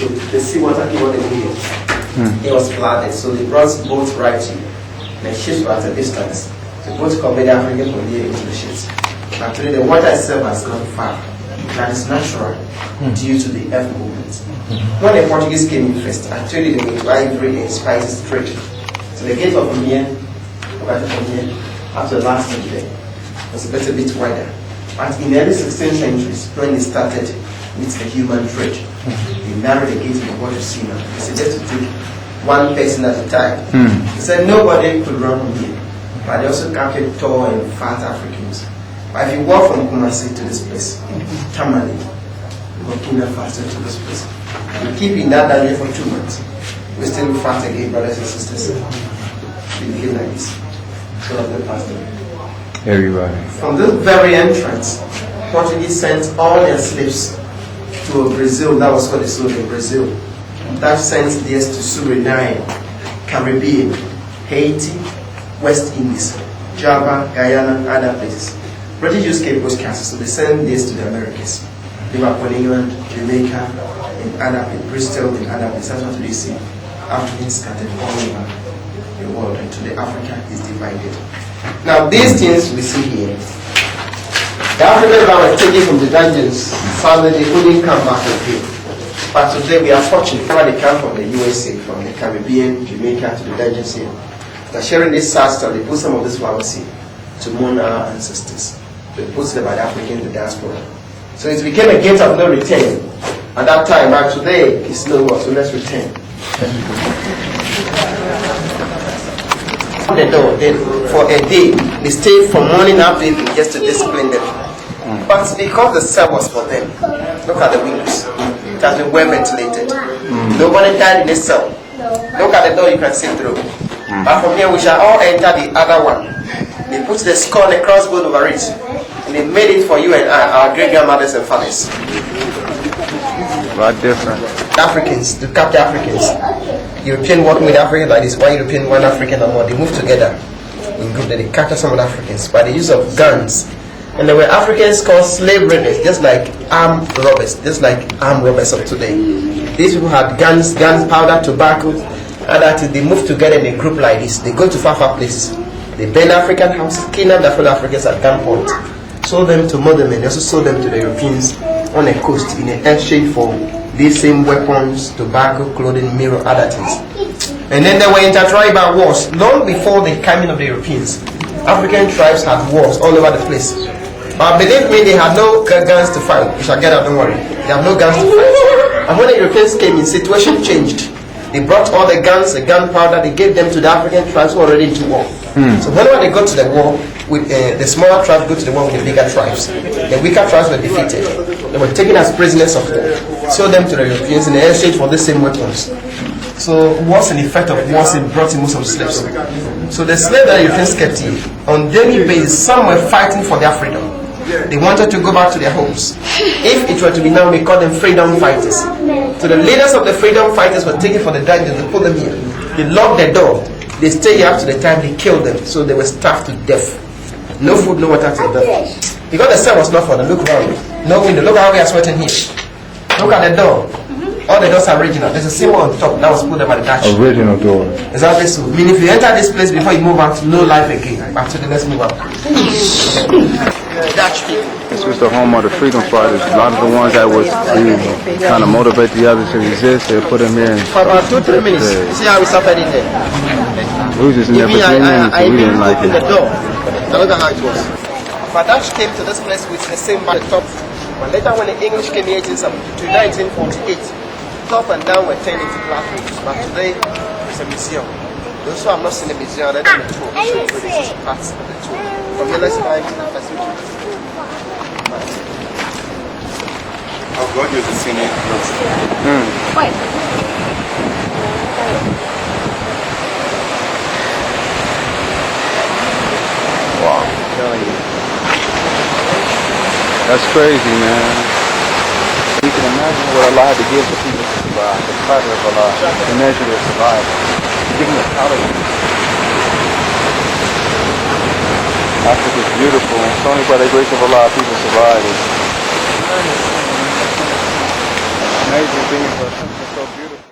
So the seawater came on the medium. It was flooded, so they brought boats right in. The ships were at a distance. The boats conveyed the African from here into the ships. Actually, the water itself has gone far. That is natural due to the earth movement. When the Portuguese came in first, actually they were to ivory and spices trade. So the gate from here, from here, up to the last stage there, was a little bit wider. But in the early 16th centuries, when they started with the human trade, they narrowed the gate in what you see now. They suggested to take one person at a time. They said nobody could run from here. But they also captured tall and fat Africans. But if you walk from Kumasi to this place, Tamale, Burkina Faso to this place, you keep in that area for 2 months. We still fat again, brothers and sisters. We behave like this. So of the pastor. Everybody. From this very entrance, Portuguese sent all their slaves to Brazil. That was what they sold in Brazil. That sent theirs to Suriname, Caribbean, Haiti, West Indies, Java, Guyana, other places. British used Cape Coast Castle, so they sent this to the Americas. They were upon England, Jamaica, and other places, Bristol, and other places. That's what we see. Africans scattered all over the world until Africa is divided. Now, these things we see here, the Africans that were taken from the dungeons, sadly they couldn't come back again. But today we are fortunate that they come from the USA, from the Caribbean, Jamaica to the dungeons here. They're sharing this sad story. They put some of this flowers here to mourn our ancestors. They put them by the African, the diaspora. So it became a gate of no return at that time, but today it's no more, so let's return. The door, for a day, they stayed from morning up evening just to discipline them. But because the cell was for them, look at the windows. It has been well ventilated. Nobody died in the cell. Look at the door, you can see through. But from here we shall all enter the other one. They put the skull and the crossbones over it. And they made it for you and I, our great grandmothers and fathers. Lot different. Africans, the captive Africans. European working with Africans like this, one European, one African or more. They move together in group. They capture some of the Africans by the use of guns. And there were Africans called slave raiders, just like armed robbers of today. These people had guns, powder, tobacco, and that they move together in a group like this. They go to far places. They burn African houses, kidnap the fellow Africans at gunpoint, sold them to mother men. They also sold them to the Europeans on the coast in exchange for these same weapons, tobacco, clothing, mirror, other things. And then there were intertribal wars. Long before the coming of the Europeans, African tribes had wars all over the place. But believe me, they had no guns to fight. You shall get out, don't worry. They have no guns to fight. And when the Europeans came in, situation changed. They brought all the guns, the gunpowder, they gave them to the African tribes who were already into war. So whenever they go to the war, with the smaller tribes go to the war with the bigger tribes. The weaker tribes were defeated. They were taken as prisoners of war, sold them to the Europeans in exchange for the same weapons. So what's an effect of wars in brought in most of the slaves? So the slaves that the Europeans kept in, on daily basis, some were fighting for their freedom. They wanted to go back to their homes. If it were to be now, we call them freedom fighters. So the leaders of the freedom fighters were taken for the dungeons, they put them here. They locked the door. They stay here up to the time they killed them. So they were starved to death. No food, no water till death. Because the cell was not for them. Look around. No window. Look how we are sweating here. Look at the door. All the doors are original. There's a symbol on top that was put there by the Dutch. Original door. Exactly so. I mean, if you enter this place before you move out, no life again. Actually, let's move out. Dutch people. This was the home of the freedom fighters. A lot of the ones that was trying to motivate the others to resist, they put them here. For about 2-3 minutes. See how we suffered in there. We was just never 3 minutes, so we didn't like it. The door. Now look at how it was. But Dutch came to this place with the same by the top. But later when the English came here in 1948, top and down were turned into black rooms. But today it's a museum. Those who have not seen the museum, they're on the tour. Show you parts of the tour. From the next time to the facility. How God is the senior. Wait. Wow. That's crazy, man. You can imagine what Allah had to give to people to survive, the Qadr of Allah, to measure their survival. Give them a tolerance. Africa is beautiful, and it's only by the grace of Allah people survive it. amazing things, but something so beautiful.